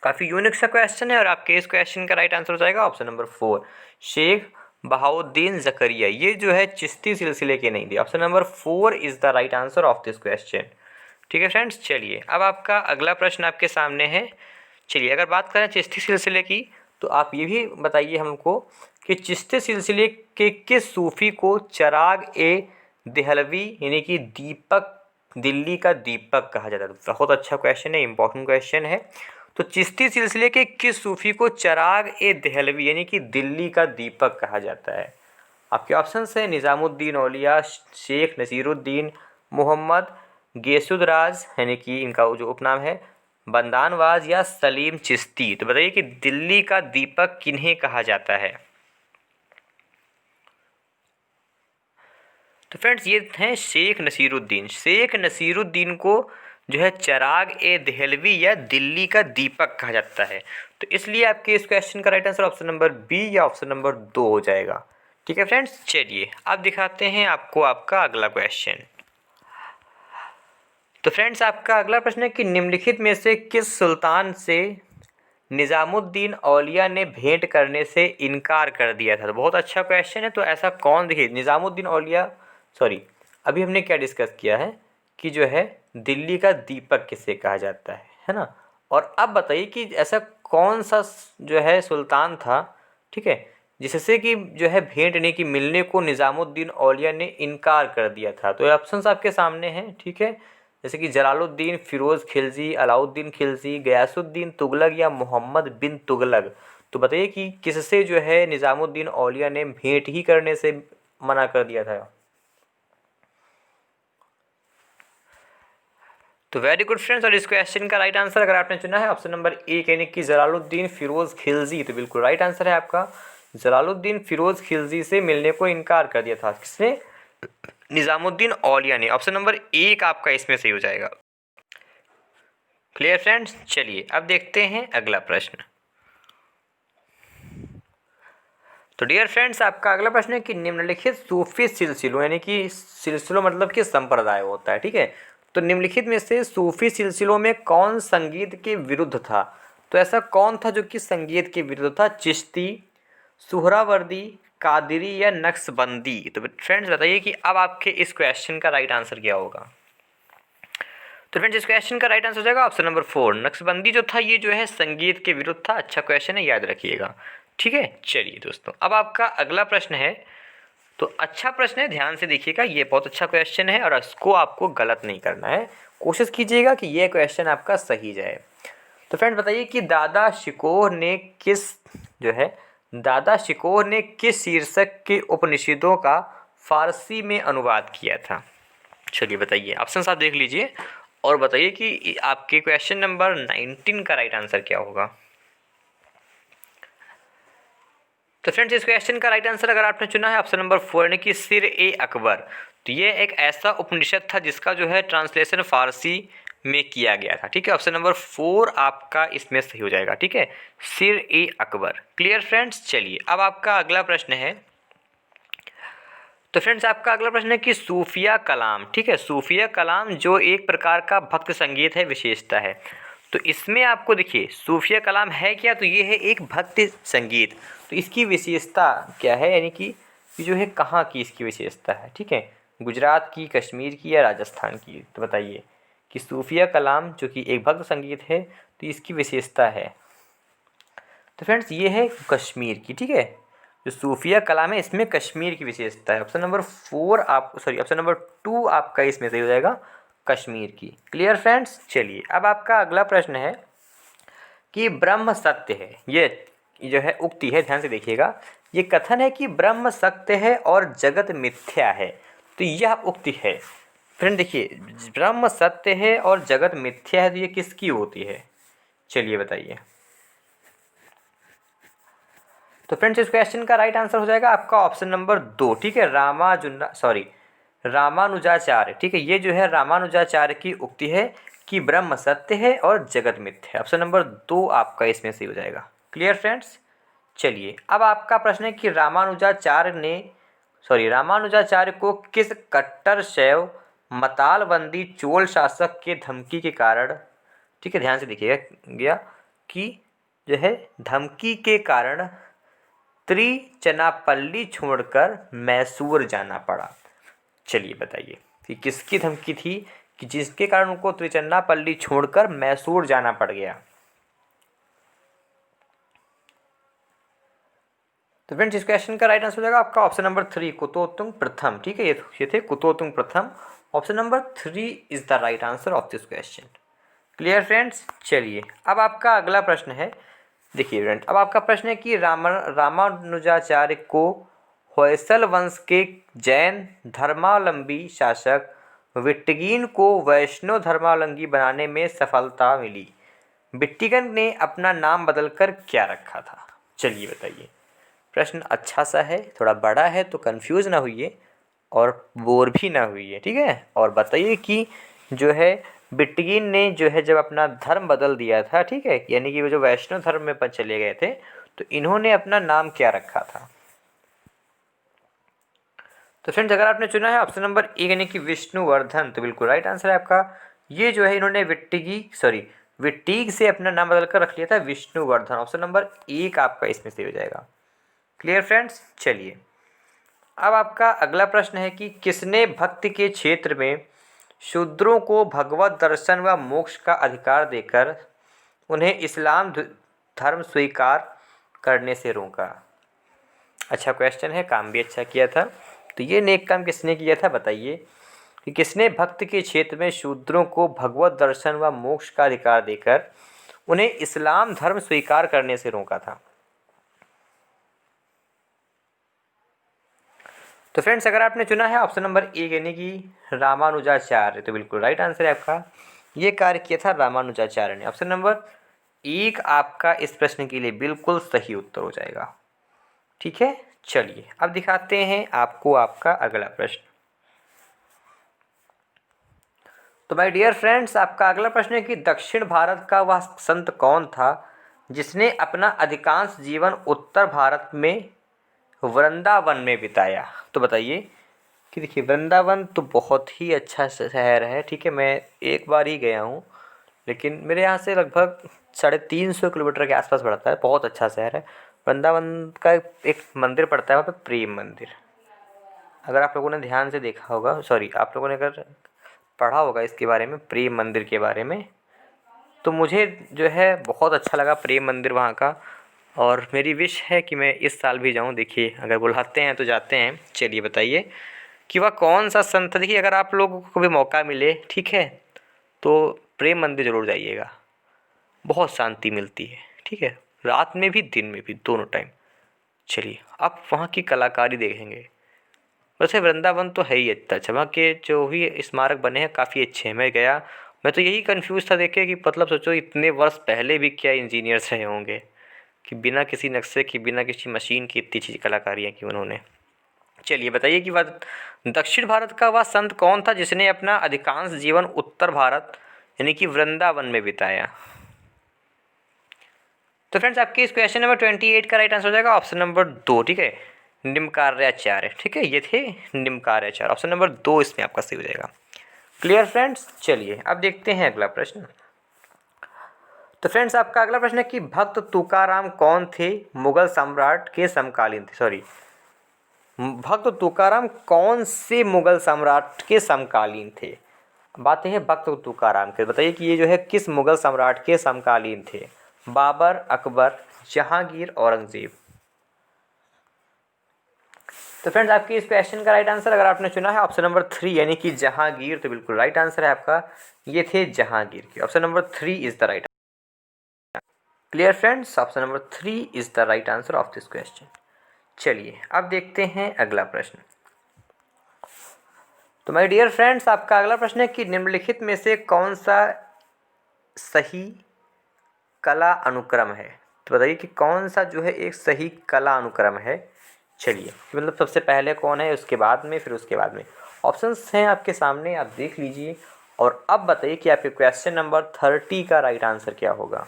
काफ़ी यूनिक सा क्वेश्चन है और आपके इस क्वेश्चन का राइट आंसर हो जाएगा ऑप्शन नंबर 4, शेख बहाउद्दीन ज़करिया। ये जो है चिश्ती सिलसिले के नहीं थे। Option number 4 is the right answer of this question. ठीक है फ्रेंड्स, चलिए अब आपका अगला प्रश्न आपके सामने है। चलिए अगर बात करें चिश्ती सिलसिले की तो आप ये भी बताइए हमको कि चिश्ती सिलसिले के किस सूफ़ी को चिराग ए देहलवी यानी कि दीपक, दिल्ली का दीपक कहा जाता है। बहुत अच्छा क्वेश्चन है, इंपॉर्टेंट क्वेश्चन है। तो चिश्ती सिलसिले के किस सूफ़ी को चिराग ए देहलवी यानी कि दिल्ली का दीपक कहा जाता है। आपके ऑप्शन है निज़ामुद्दीन औलिया, शेख नसीरुद्दीन, मोहम्मद गेसुदराज यानी कि इनका जो उपनाम है बंदानवाज, या सलीम चिश्ती। तो बताइए कि दिल्ली का दीपक किन्हें कहा जाता है। तो फ्रेंड्स ये हैं शेख नसीरुद्दीन। शेख नसीरुद्दीन को जो है चिराग ए देहलवी या दिल्ली का दीपक कहा जाता है। तो इसलिए आपके इस क्वेश्चन का right answer option number B या ऑप्शन नंबर 2 हो जाएगा। ठीक है फ्रेंड्स, चलिए अब दिखाते हैं आपको आपका अगला क्वेश्चन। तो फ्रेंड्स आपका अगला प्रश्न है कि निम्नलिखित में से किस सुल्तान से निज़ामुद्दीन औलिया ने भेंट करने से इनकार कर दिया था। तो बहुत अच्छा क्वेश्चन है। तो ऐसा कौन, देखिए निज़ामुद्दीन औलिया, सॉरी अभी हमने क्या डिस्कस किया है कि जो है दिल्ली का दीपक किसे कहा जाता है ना। और अब बताइए कि ऐसा कौन सा जो है सुल्तान था, ठीक है, जिससे कि जो है भेंट नहीं की, मिलने को निज़ामुद्दीन औलिया ने इनकार कर दिया था। तो ऑप्शंस आपके सामने हैं, ठीक है, जैसे कि जलालुद्दीन फिरोज़ खिलजी, अलाउद्दीन खिलजी, गयासुद्दीन तुगलक या मोहम्मद बिन तुगलक। तो बताइए कि किससे जो है निज़ामुद्दीन औलिया ने भेंट ही करने से मना कर दिया था। तो वेरी गुड फ्रेंड्स, और इस क्वेश्चन का राइट आंसर अगर आपने चुना है ऑप्शन नंबर ए यानी कि जलालुद्दीन फिरोज़ खिलजी, तो बिल्कुल राइट आंसर है आपका। जलालुद्दीन फिरोज़ खिलजी से मिलने को इनकार कर दिया था, किसने? निज़ामुद्दीन औलिया ने। ऑप्शन नंबर ए का आपका इसमें सही हो जाएगा। क्लियर फ्रेंड्स, चलिए अब देखते हैं अगला प्रश्न। तो डियर फ्रेंड्स आपका अगला प्रश्न है कि निम्नलिखित सूफी सिलसिलों, यानी कि सिलसिलों मतलब कि संप्रदाय होता है, ठीक है, तो निम्नलिखित में से सूफी सिलसिलों में कौन संगीत के विरुद्ध था। तो ऐसा कौन था जो कि संगीत के विरुद्ध था? चिश्ती, सुहरावर्दी, कादरी या नक्शबंदी। तो फ्रेंड्स बताइए कि अब आपके इस क्वेश्चन का राइट आंसर क्या होगा। तो फ्रेंड्स इस क्वेश्चन का राइट आंसर हो जाएगा ऑप्शन नंबर 4, नक्शबंदी जो था ये जो है संगीत के विरुद्ध था। अच्छा क्वेश्चन है, याद रखिएगा। ठीक है, चलिए दोस्तों अब आपका अगला प्रश्न है। तो अच्छा प्रश्न है, ध्यान से देखिएगा, ये बहुत अच्छा क्वेश्चन है और इसको आपको गलत नहीं करना है। कोशिश कीजिएगा कि ये क्वेश्चन आपका सही जाए। तो फ्रेंड्स बताइए कि दादा शिकोह ने किस शीर्षक के उपनिषदों का फारसी में अनुवाद किया था। चलिए बताइए, ऑप्शन आप देख लीजिए और बताइए कि आपके क्वेश्चन नंबर 19 का राइट आंसर क्या होगा। तो फ्रेंड्स इस क्वेश्चन का राइट आंसर अगर आपने चुना है ऑप्शन नंबर 4 यानी कि सिर ए अकबर, तो ये एक ऐसा उपनिषद था जिसका जो है ट्रांसलेशन फारसी में किया गया था। ठीक है, ऑप्शन नंबर 4 आपका इसमें सही हो जाएगा। ठीक है, सिर ए अकबर। क्लियर फ्रेंड्स, चलिए अब आपका अगला प्रश्न है। तो फ्रेंड्स आपका अगला प्रश्न है कि सूफिया कलाम, ठीक है, सूफिया कलाम जो एक प्रकार का भक्त संगीत है, विशेषता है। तो इसमें आपको देखिए सूफिया कलाम है क्या, तो ये है एक भक्ति संगीत। तो इसकी विशेषता क्या है, यानी कि ये जो है कहाँ की इसकी विशेषता है। ठीक है, गुजरात की, कश्मीर की या राजस्थान की। तो बताइए कि सूफिया कलाम जो कि एक भक्त संगीत है तो इसकी विशेषता है। तो फ्रेंड्स ये है कश्मीर की। ठीक है, जो सूफिया कलाम है इसमें कश्मीर की विशेषता है। ऑप्शन नंबर 2 आपका इसमें सही हो जाएगा, कश्मीर की। क्लियर फ्रेंड्स, चलिए अब आपका अगला प्रश्न है कि ब्रह्म सत्य है, ये जो है उक्ति है, ध्यान से देखिएगा, ये कथन है कि ब्रह्म सत्य है और जगत मिथ्या है। तो यह उक्ति है फ्रेंड, देखिए ब्रह्म सत्य है और जगत मिथ्या है, तो ये किसकी होती है? चलिए बताइए। तो फ्रेंड्स इस क्वेश्चन का राइट आंसर हो जाएगा आपका ऑप्शन नंबर 2, ठीक है, रामानुजाचार्य, ठीक है, ये जो है रामानुजाचार्य की उक्ति है कि ब्रह्म सत्य है और जगत मिथ्या है। ऑप्शन नंबर 2 आपका इसमें सही हो जाएगा। Clear friends? चलिए अब आपका प्रश्न है कि रामानुजाचार्य को किस कट्टर शैव मतालबंदी चोल शासक के धमकी के कारण, ठीक है, ध्यान से देखिएगा कि जो है धमकी के कारण त्रिचनापल्ली छोड़कर मैसूर जाना पड़ा। चलिए बताइए कि किसकी धमकी थी कि जिसके कारण उनको त्रिचनापल्ली छोड़कर मैसूर जाना पड़ गया? तो फ्रेंड्स इस क्वेश्चन का राइट आंसर हो जाएगा आपका ऑप्शन नंबर 3, कुतोत्तुंग प्रथम, ठीक है, ये थे कुतोत्तुंग प्रथम। Option number 3 is the right answer of this question. Clear friends? चलिए अब आपका अगला प्रश्न है, देखिए फ्रेंड्स अब आपका प्रश्न है कि रामानुजाचार्य को होयसल वंश के जैन धर्मावलंबी शासक विट्टिगिन को वैष्णव धर्मावलंबी बनाने में सफलता मिली। विट्टिगन ने अपना नाम बदलकर क्या रखा था? चलिए बताइए। प्रश्न अच्छा सा है, थोड़ा बड़ा है, तो कंफ्यूज ना होइए और बोर भी ना होइए, ठीक है। और बताइए कि जो है विट्टिगिन ने जो है जब अपना धर्म बदल दिया था, ठीक है, यानी कि वो जो वैष्णव धर्म में चले गए थे, तो इन्होंने अपना नाम क्या रखा था? तो फ्रेंड्स अगर आपने चुना है ऑप्शन नंबर 1 यानी कि विष्णुवर्धन, तो बिल्कुल राइट आंसर है आपका। ये जो है इन्होंने विट्टिग से अपना नाम बदल कर रख लिया था विष्णुवर्धन। ऑप्शन नंबर 1 आपका इसमें से हो जाएगा। Clear friends? चलिए अब आपका अगला प्रश्न है कि किसने भक्ति के क्षेत्र में शूद्रों को भगवत दर्शन व मोक्ष का अधिकार देकर उन्हें इस्लाम धर्म स्वीकार करने से रोका? अच्छा क्वेश्चन है, काम भी अच्छा किया था। तो ये नेक काम किसने किया था बताइए कि किसने भक्ति के क्षेत्र में शूद्रों को भगवत दर्शन व मोक्ष का अधिकार देकर उन्हें इस्लाम धर्म स्वीकार करने से रोका था? तो फ्रेंड्स अगर आपने चुना है ऑप्शन नंबर 1 यानी कि रामानुजाचार्य, तो बिल्कुल राइट आंसर है आपका। ये कार्य किया था रामानुजाचार्य ने। ऑप्शन नंबर 1 आपका इस प्रश्न के लिए बिल्कुल सही उत्तर हो जाएगा। ठीक है, चलिए अब दिखाते हैं आपको आपका अगला प्रश्न। तो माय डियर फ्रेंड्स आपका अगला प्रश्न है कि दक्षिण भारत का वह संत कौन था जिसने अपना अधिकांश जीवन उत्तर भारत में वृंदावन में बिताया? तो बताइए कि देखिए वृंदावन तो बहुत ही अच्छा शहर है, ठीक है, मैं एक बार ही गया हूँ, लेकिन मेरे यहाँ से लगभग 350 किलोमीटर के आसपास पड़ता है। बहुत अच्छा शहर है। वृंदावन का एक मंदिर पड़ता है वहाँ पे, प्रेम मंदिर। अगर आप लोगों ने ध्यान से देखा होगा, आप लोगों ने अगर पढ़ा होगा इसके बारे में, प्रेम मंदिर के बारे में, तो मुझे जो है बहुत अच्छा लगा प्रेम मंदिर वहाँ का, और मेरी विश है कि मैं इस साल भी जाऊँ। देखिए अगर बुलाते हैं तो जाते हैं। चलिए बताइए कि वह कौन सा संत, देखिए अगर आप लोगों को भी मौका मिले, ठीक है, तो प्रेम मंदिर ज़रूर जाइएगा, बहुत शांति मिलती है, ठीक है, रात में भी दिन में भी दोनों टाइम। चलिए आप वहाँ की कलाकारी देखेंगे। वैसे वृंदावन तो है ही अच्छा, वहाँ के जो भी स्मारक बने हैं काफ़ी अच्छे हैं। मैं गया, मैं तो यही कंफ्यूज था देख के कि मतलब सोचो इतने वर्ष पहले भी क्या इंजीनियर्स रहे होंगे कि बिना किसी नक्शे की, बिना किसी मशीन की इतनी अच्छी कलाकारियाँ की उन्होंने। चलिए बताइए कि वह दक्षिण भारत का वह संत कौन था जिसने अपना अधिकांश जीवन उत्तर भारत यानी कि वृंदावन में बिताया? तो फ्रेंड्स आपके इस क्वेश्चन नंबर 28 का राइट आंसर हो जाएगा ऑप्शन नंबर 2, ठीक है, निम्कार्याचार्य, ठीक है, ये थे निम्कार्याचार्य। ऑप्शन नंबर 2 इसमें आपका सही हो जाएगा। Clear friends? चलिए अब देखते हैं अगला प्रश्न। तो फ्रेंड्स आपका अगला प्रश्न है कि भक्त तुकाराम कौन थे मुगल सम्राट के समकालीन थे? भक्त तुकाराम कौन से मुगल सम्राट के समकालीन थे? बात है भक्त तुकाराम के, बताइए कि ये जो है किस मुगल सम्राट के समकालीन थे? बाबर, अकबर, जहांगीर, औरंगजेब? तो फ्रेंड्स आपके इस क्वेश्चन का राइट आंसर अगर आपने चुना है ऑप्शन नंबर 3 यानी कि जहांगीर, तो बिल्कुल राइट आंसर है आपका। ये थे जहांगीर के। Option number 3 is the right. Clear friends, option number 3 is the right answer of this question. चलिए अब देखते हैं अगला प्रश्न। तो माय डियर फ्रेंड्स, आपका अगला प्रश्न है कि निम्नलिखित में से कौन सा सही कला अनुक्रम है। तो बताइए कि कौन सा जो है एक सही कला अनुक्रम है। चलिए, मतलब सबसे पहले कौन है, उसके बाद में, फिर उसके बाद में। ऑप्शंस हैं आपके सामने, आप देख लीजिए और अब बताइए कि आपके क्वेश्चन नंबर 30 का राइट आंसर क्या होगा।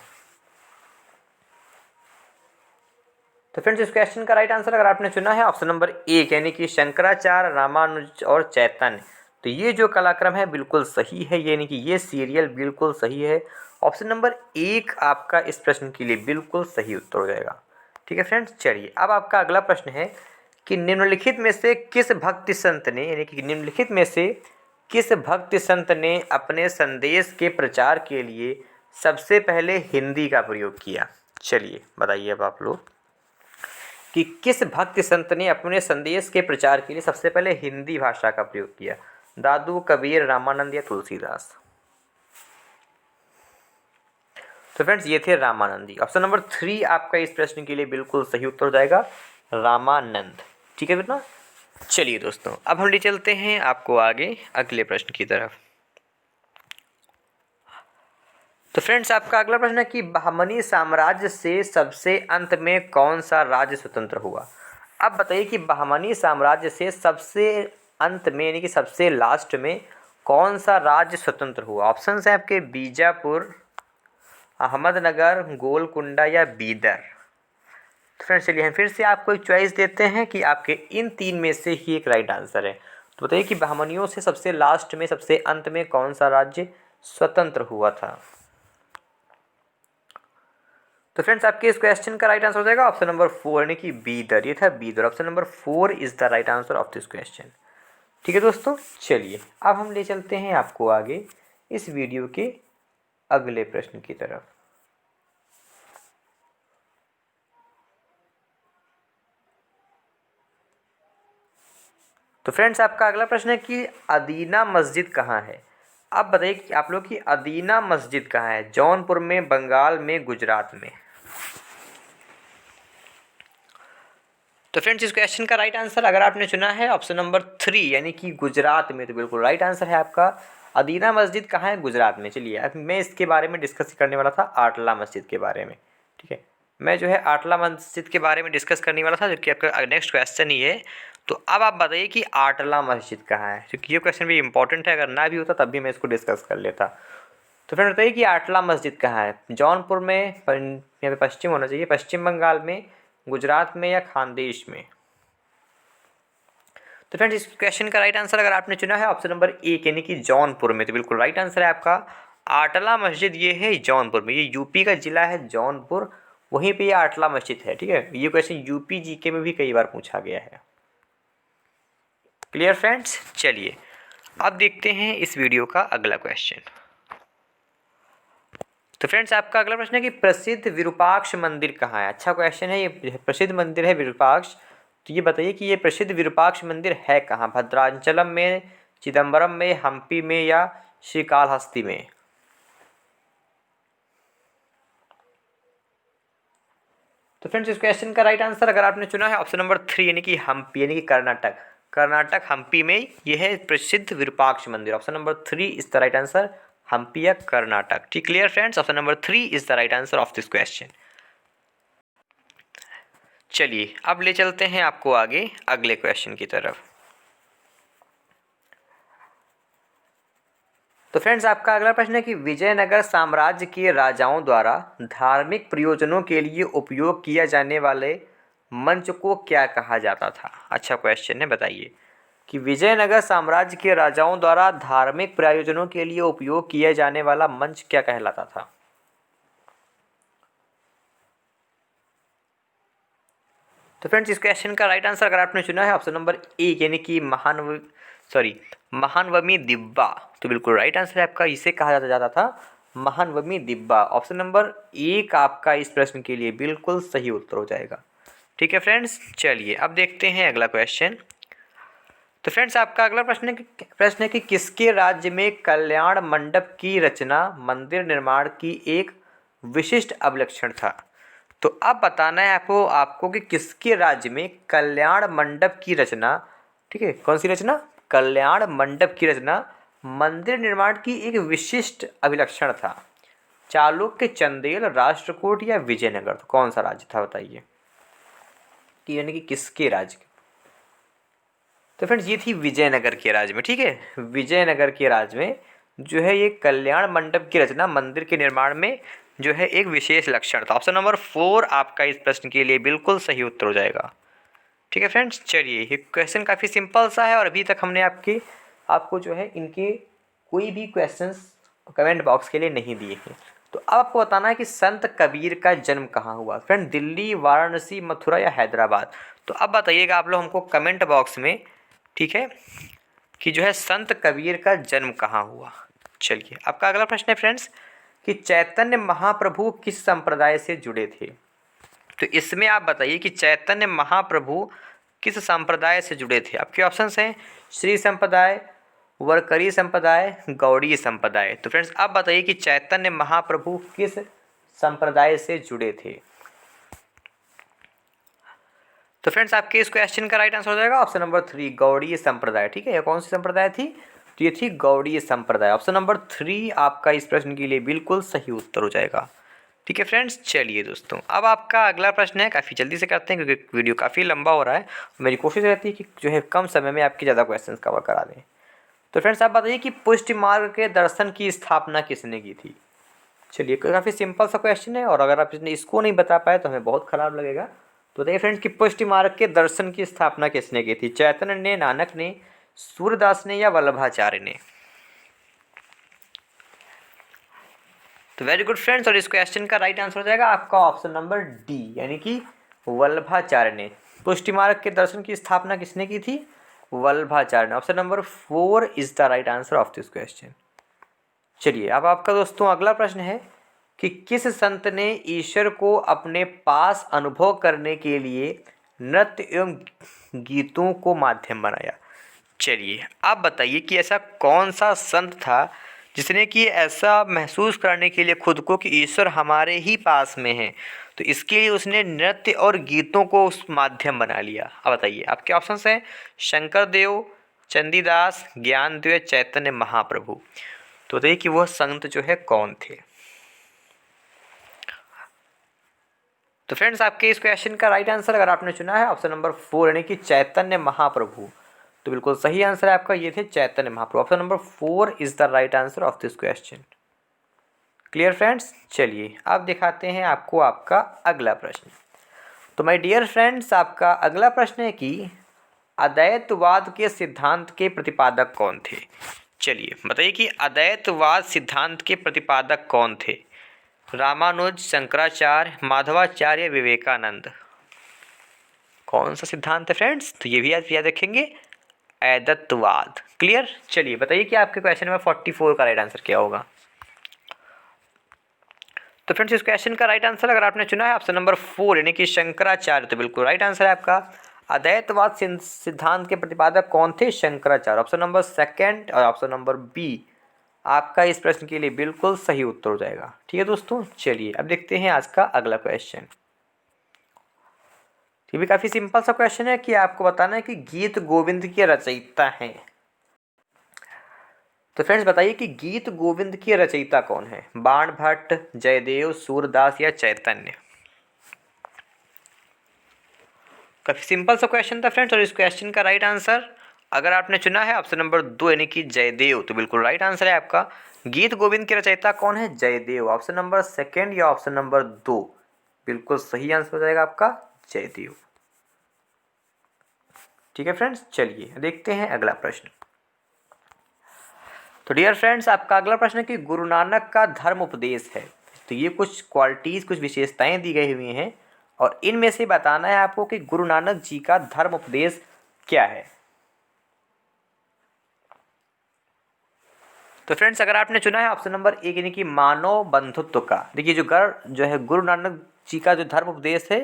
तो फ्रेंड्स, इस क्वेश्चन का राइट आंसर अगर आपने चुना है ऑप्शन नंबर 1 यानी कि शंकराचार्य, रामानुज और चैतन्य, तो ये जो कलाक्रम है बिल्कुल सही है, यानी कि ये सीरियल बिल्कुल सही है। ऑप्शन नंबर 1 आपका इस प्रश्न के लिए बिल्कुल सही उत्तर हो जाएगा। ठीक है फ्रेंड्स, चलिए अब आपका अगला प्रश्न है कि निम्नलिखित में से किस भक्ति संत ने, यानी कि निम्नलिखित में से किस भक्ति संत ने अपने संदेश के प्रचार के लिए सबसे पहले हिंदी का प्रयोग किया। चलिए बताइए अब आप लोग कि किस भक्ति संत ने अपने संदेश के प्रचार के लिए सबसे पहले हिंदी भाषा का प्रयोग किया। दादू, कबीर, रामानंद या तुलसीदास। तो फ्रेंड्स, ये थे रामानंद जी। ऑप्शन नंबर 3 आपका इस प्रश्न के लिए बिल्कुल सही उत्तर हो जाएगा, रामानंद। ठीक है बेटा, चलिए दोस्तों अब हम ले चलते हैं आपको आगे अगले प्रश्न की तरफ। तो फ्रेंड्स, आपका अगला प्रश्न है कि बहमनी साम्राज्य से सबसे अंत में कौन सा राज्य स्वतंत्र हुआ। अब बताइए कि बहमनी साम्राज्य से सबसे अंत में, यानी कि सबसे लास्ट में कौन सा राज्य स्वतंत्र हुआ। ऑप्शन है आपके बीजापुर, अहमदनगर, गोलकुंडा या बीदर। तो फ्रेंड्स चलिए हम फिर से आपको एक चॉइस देते हैं कि आपके इन 3 में से ही एक राइट आंसर है। तो बताइए कि बहमनियों से सबसे लास्ट में, सबसे अंत में कौन सा राज्य स्वतंत्र हुआ था। तो फ्रेंड्स, आपके इस क्वेश्चन का राइट आंसर हो जाएगा ऑप्शन नंबर 4 यानी कि बीदर। ये था Bidar. Option number 4 is the right answer of this question. ठीक है दोस्तों, चलिए अब हम ले चलते हैं आपको आगे इस वीडियो के अगले प्रश्न की तरफ। तो फ्रेंड्स, आपका अगला प्रश्न है कि अदीना मस्जिद कहाँ है। अब बताइए कि आप लोग की अदीना मस्जिद कहाँ है। जौनपुर में, बंगाल में, गुजरात में। तो फ्रेंड्स, इस क्वेश्चन का राइट आंसर अगर आपने चुना है ऑप्शन नंबर 3 यानी कि गुजरात में, तो बिल्कुल राइट आंसर है आपका। अदीना मस्जिद कहाँ है, गुजरात में। चलिए अब मैं इसके बारे में डिस्कस करने वाला था, आटला मस्जिद के बारे में। ठीक है, मैं जो है आटला मस्जिद के बारे में डिस्कस करने वाला था, जो कि आपका नेक्स्ट क्वेश्चन ही है। तो अब आप बताइए कि आटला मस्जिद कहाँ है, क्योंकि ये क्वेश्चन भी इंपॉर्टेंट है। अगर ना भी होता तब भी मैं इसको डिस्कस कर लेता। तो फ्रेंड बताइए कि आटला मस्जिद कहाँ है। जौनपुर में, यहाँ पे पश्चिम होना चाहिए, पश्चिम बंगाल में, गुजरात में या खानदेश में। तो फ्रेंड्स, इस क्वेश्चन का राइट आंसर अगर आपने चुना है ऑप्शन नंबर 1 यानी कि जौनपुर में, तो बिल्कुल राइट आंसर है आपका। आटला मस्जिद ये है जौनपुर में, ये यूपी का जिला है जौनपुर, वहीं पे ये आटला मस्जिद है। ठीक है, ये क्वेश्चन यूपी जीके में भी कई बार पूछा गया है। क्लियर फ्रेंड्स, चलिए अब देखते हैं इस वीडियो का अगला क्वेश्चन। तो फ्रेंड्स, आपका अगला प्रश्न है कि प्रसिद्ध विरूपाक्ष मंदिर कहाँ है। अच्छा क्वेश्चन है, ये प्रसिद्ध मंदिर है विरूपाक्ष। तो ये बताइए कि ये प्रसिद्ध विरूपाक्ष मंदिर है कहाँ। भद्राचलम में, चिदम्बरम में, हम्पी में या श्रीकालहस्ती में। तो फ्रेंड्स, इस क्वेश्चन का राइट आंसर अगर आपने चुना है ऑप्शन नंबर 3 यानी कि हम्पी, यानी कि कर्नाटक। कर्नाटक हम्पी में यह है प्रसिद्ध विरूपाक्ष मंदिर। Option number 3 is the right answer, Hampi या कर्नाटक। ठीक, clear friends, option number 3 is the right answer of this question. चलिए अब ले चलते हैं आपको आगे अगले क्वेश्चन की तरफ। तो फ्रेंड्स, आपका अगला प्रश्न है कि विजयनगर साम्राज्य के राजाओं द्वारा धार्मिक प्रयोजनों के लिए उपयोग किया जाने वाले मंच को क्या कहा जाता था। अच्छा क्वेश्चन है, बताइए कि विजयनगर साम्राज्य के राजाओं द्वारा धार्मिक प्रयोजनों के लिए उपयोग किया जाने वाला मंच क्या कहलाता था। तो फ्रेंड्स, इस क्वेश्चन का राइट आंसर अगर आपने चुना है ऑप्शन नंबर 1 यानी कि महानवमी दिब्बा, तो बिल्कुल राइट आंसर है आपका। इसे कहा जाता था महानवमी दिब्बा। ऑप्शन नंबर 1 आपका इस प्रश्न के लिए बिल्कुल सही उत्तर हो जाएगा। ठीक है फ्रेंड्स, चलिए अब देखते हैं अगला क्वेश्चन। तो फ्रेंड्स, आपका अगला प्रश्न है कि किसके राज्य में कल्याण मंडप की रचना मंदिर निर्माण की एक विशिष्ट अभिलक्षण था। तो अब बताना है आपको कि किसके राज्य में कल्याण मंडप की रचना, ठीक है, कौन सी रचना, कल्याण मंडप की रचना मंदिर निर्माण की एक विशिष्ट अभिलक्षण था। चालुक्य, चंदेल, राष्ट्रकूट या विजयनगर, तो कौन सा राज्य था बताइए, कि यानी कि किसके राज्य। तो फ्रेंड्स ये थी विजयनगर के राज्य में, ठीक है, विजयनगर के राज्य में जो है ये कल्याण मंडप की रचना मंदिर के निर्माण में जो है एक विशेष लक्षण था। ऑप्शन नंबर 4 आपका इस प्रश्न के लिए बिल्कुल सही उत्तर हो जाएगा। ठीक है फ्रेंड्स, चलिए ये क्वेश्चन काफ़ी सिंपल सा है और अभी तक हमने आपको जो है इनके कोई भी क्वेश्चंस कमेंट बॉक्स के लिए नहीं दिए हैं। तो अब आपको बताना है कि संत कबीर का जन्म कहाँ हुआ। फ्रेंड दिल्ली, वाराणसी, मथुरा या हैदराबाद। तो अब बताइएगा आप लोग हमको कमेंट बॉक्स में, ठीक है, कि जो है संत कबीर का जन्म कहाँ हुआ। चलिए आपका अगला प्रश्न है फ्रेंड्स कि चैतन्य महाप्रभु किस संप्रदाय से जुड़े थे। तो इसमें आप बताइए कि चैतन्य महाप्रभु किस संप्रदाय से जुड़े थे। आपके ऑप्शंस हैं श्री संप्रदाय, वरकरी संप्रदाय, गौड़ीय संप्रदाय। तो फ्रेंड्स आप बताइए कि चैतन्य महाप्रभु किस संप्रदाय से जुड़े थे। तो फ्रेंड्स आपके इस क्वेश्चन का राइट आंसर हो जाएगा ऑप्शन नंबर 3 गौड़ीय संप्रदाय। ठीक है, यह कौन सी संप्रदाय थी, तो ये थी गौड़ीय संप्रदाय। ऑप्शन नंबर 3 आपका इस प्रश्न के लिए बिल्कुल सही उत्तर हो जाएगा। ठीक है फ्रेंड्स, चलिए दोस्तों अब आपका अगला प्रश्न है, काफ़ी जल्दी से करते हैं क्योंकि वीडियो काफ़ी लंबा हो रहा है। मेरी कोशिश रहती है कि जो है कम समय में आपके ज़्यादा क्वेश्चन कवर करा दें। तो फ्रेंड्स आप बताइए कि पुष्टि मार्ग के दर्शन की स्थापना किसने की थी। चलिए काफ़ी सिंपल सा क्वेश्चन है और अगर आप इसको नहीं बता पाए तो हमें बहुत ख़राब लगेगा। तो देखिए फ्रेंड्स कि पुष्टि मार्ग के दर्शन की स्थापना किसने की थी, चैतन्य ने, नानक ने, सूरदास ने या वल्लभाचार्य ने। तो वेरी गुड फ्रेंड्स, और इस क्वेश्चन का राइट आंसर हो जाएगा आपका ऑप्शन नंबर डी, यानी कि वल्लभाचार्य ने। पुष्टि मार्ग के दर्शन की स्थापना किसने की थी, वल्लभाचार्य ने। Option number 4 is the right answer of this question. चलिए अब आपका दोस्तों अगला प्रश्न है कि किस संत ने ईश्वर को अपने पास अनुभव करने के लिए नृत्य एवं गीतों को माध्यम बनाया। चलिए आप बताइए कि ऐसा कौन सा संत था जिसने कि ऐसा महसूस करने के लिए खुद को कि ईश्वर हमारे ही पास में है, तो इसके लिए उसने नृत्य और गीतों को उस माध्यम बना लिया। अब बताइए आपके ऑप्शंस हैं शंकर देव, चंडीदास, ज्ञानदेव, चैतन्य महाप्रभु। तो बताइए कि वह संत जो है कौन थे। तो फ्रेंड्स आपके इस क्वेश्चन का राइट आंसर अगर आपने चुना है ऑप्शन नंबर 4 यानी कि चैतन्य महाप्रभु, तो बिल्कुल सही आंसर है आपका, ये थे Chaitanya Mahaprabhu. Option number 4 is the right answer of this question. Clear friends, चलिए अब दिखाते हैं आपको आपका अगला प्रश्न। तो माय डियर फ्रेंड्स आपका अगला प्रश्न है कि अद्वैतवाद के सिद्धांत के प्रतिपादक कौन थे। चलिए बताइए कि अद्वैतवाद सिद्धांत के प्रतिपादक कौन थे, रामानुज, शंकराचार्य, माधवाचार्य, विवेकानंद। कौन सा सिद्धांत है फ्रेंड्स, तो ये भी आज याद रखेंगे, अद्वैतवाद। क्लियर, चलिए बताइए कि आपके क्वेश्चन में 44 का राइट आंसर क्या होगा। तो फ्रेंड्स इस क्वेश्चन का राइट आंसर अगर आपने चुना है ऑप्शन नंबर 4 यानी कि शंकराचार्य, तो बिल्कुल राइट आंसर है आपका। अद्वैतवाद सिद्धांत के प्रतिपादक कौन थे, शंकराचार्य। ऑप्शन नंबर 2 और ऑप्शन नंबर बी आपका इस प्रश्न के लिए बिल्कुल सही उत्तर हो जाएगा। ठीक है दोस्तों, चलिए अब देखते हैं आज का अगला क्वेश्चन। ये भी काफ़ी सिंपल सा क्वेश्चन है कि आपको बताना है कि गीत गोविंद के रचयिता हैं। तो फ्रेंड्स बताइए कि गीत गोविंद के रचयिता कौन है, बाण भट्ट, जयदेव, सूरदास या चैतन्य। काफ़ी सिंपल सा क्वेश्चन था फ्रेंड्स और इस क्वेश्चन का राइट आंसर अगर आपने चुना है ऑप्शन नंबर 2 यानी कि जयदेव, तो बिल्कुल राइट आंसर है आपका। गीत गोविंद के रचयिता कौन है, जयदेव। ऑप्शन नंबर 2 या ऑप्शन नंबर 2 बिल्कुल सही आंसर हो जाएगा आपका, जयदेव। ठीक है फ्रेंड्स, चलिए देखते हैं अगला प्रश्न। तो डियर फ्रेंड्स आपका अगला प्रश्न है कि गुरु नानक का धर्म उपदेश है। तो ये कुछ क्वालिटीज़, कुछ विशेषताएं दी गई हुई हैं और इनमें से बताना है आपको कि गुरु नानक जी का धर्म उपदेश क्या है। तो फ्रेंड्स अगर आपने चुना है ऑप्शन नंबर 1 यानी कि मानव बंधुत्व का, देखिए जो है गुरु नानक जी का जो धर्म उपदेश है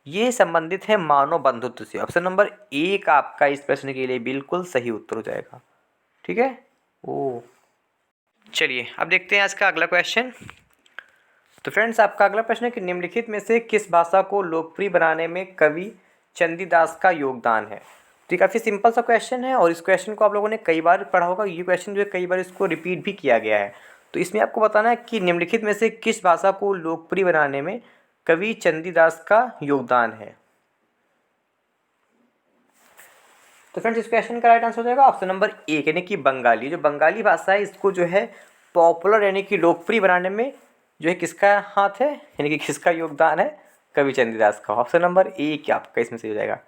ये संबंधित है मानव बंधुत्व से। ऑप्शन नंबर 1 आपका इस प्रश्न के लिए बिल्कुल सही उत्तर हो जाएगा। ठीक है, चलिए अब देखते हैं आज का अगला क्वेश्चन। तो फ्रेंड्स आपका अगला प्रश्न है कि निम्नलिखित में से किस भाषा को लोकप्रिय बनाने में कवि चंडीदास का योगदान है। तो ये काफ़ी सिंपल सा क्वेश्चन है और इस क्वेश्चन को आप लोगों ने कई बार पढ़ा होगा। ये क्वेश्चन जो है कई बार इसको रिपीट भी किया गया है। तो इसमें आपको बताना है कि निम्नलिखित में से किस भाषा को लोकप्रिय बनाने में कवि चंडीदास का योगदान है। तो फ्रेंड्स इस क्वेश्चन का राइट आंसर हो जाएगा ऑप्शन नंबर ए यानी कि बंगाली। जो बंगाली भाषा है इसको जो है पॉपुलर यानी कि लोकप्रिय बनाने में जो है किसका हाथ है यानी कि किसका योगदान है, कवि चंडीदास का। ऑप्शन नंबर ए क्या आपका इसमें से हो जाएगा,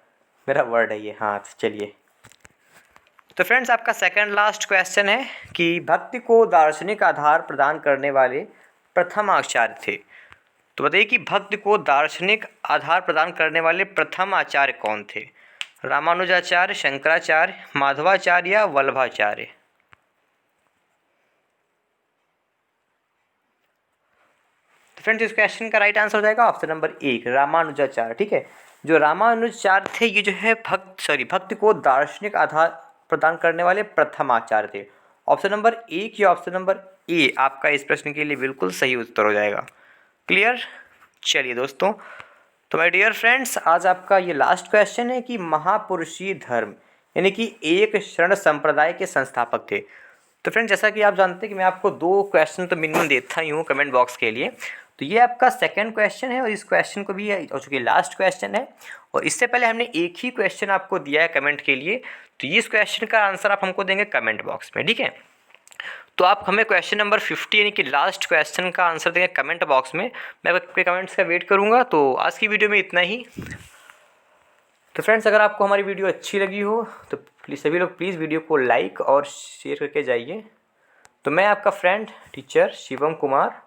मेरा वर्ड है ये हाथ। चलिए तो फ्रेंड्स आपका सेकंड लास्ट क्वेश्चन है कि भक्ति को दार्शनिक आधार प्रदान करने वाले प्रथम आचार्य थे। तो बताइए कि भक्ति को दार्शनिक आधार प्रदान करने वाले प्रथम आचार्य कौन थे। रामानुजाचार्य, शंकराचार्य, माधवाचार्य या वल्लभाचार्य। तो फ्रेंड्स इस क्वेश्चन का राइट आंसर हो जाएगा ऑप्शन नंबर ए रामानुजाचार्य। ठीक है, जो रामानुजाचार्य थे ये जो है भक्ति को दार्शनिक आधार प्रदान करने वाले प्रथम आचार्य थे। ऑप्शन नंबर ए या ऑप्शन नंबर ए आपका इस प्रश्न के लिए बिल्कुल सही उत्तर हो जाएगा। क्लियर। चलिए दोस्तों, तो माय डियर फ्रेंड्स आज आपका ये लास्ट क्वेश्चन है कि महापुरुषीय धर्म यानी कि एक शरण संप्रदाय के संस्थापक थे। तो फ्रेंड्स जैसा कि आप जानते हैं कि मैं आपको 2 क्वेश्चन तो मिनिमम देता ही हूँ कमेंट बॉक्स के लिए। तो ये आपका सेकंड क्वेश्चन है और इस क्वेश्चन को भी हो चुकी लास्ट क्वेश्चन है और इससे पहले हमने एक ही क्वेश्चन आपको दिया है कमेंट के लिए। तो ये इस क्वेश्चन का आंसर आप हमको देंगे कमेंट बॉक्स में। ठीक है, तो आप हमें क्वेश्चन नंबर 50 यानी कि लास्ट क्वेश्चन का आंसर देंगे कमेंट बॉक्स में। मैं आपके कमेंट्स का वेट करूँगा। तो आज की वीडियो में इतना ही। तो फ्रेंड्स अगर आपको हमारी वीडियो अच्छी लगी हो तो प्लीज़ सभी लोग प्लीज़ वीडियो को लाइक और शेयर करके जाइए। तो मैं आपका फ्रेंड टीचर शिवम कुमार।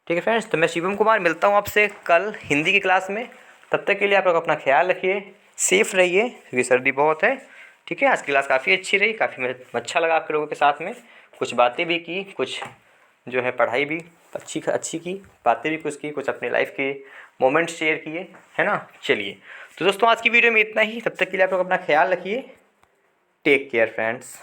ठीक है फ्रेंड्स, तो मैं शिवम कुमार मिलता हूँ आपसे कल हिंदी की क्लास में। तब तक के लिए आप लोग अपना ख्याल रखिए, सेफ रहिए क्योंकि सर्दी बहुत है। ठीक है, आज की क्लास काफ़ी अच्छी रही, काफ़ी मुझे अच्छा लगा आप लोगों के साथ में। कुछ बातें भी की, कुछ जो है पढ़ाई भी अच्छी की, बातें भी कुछ की, कुछ अपनी लाइफ के मोमेंट्स शेयर किए, है ना। चलिए तो दोस्तों आज की वीडियो में इतना ही। तब तक के लिए आप लोग अपना ख्याल रखिए। Take care friends.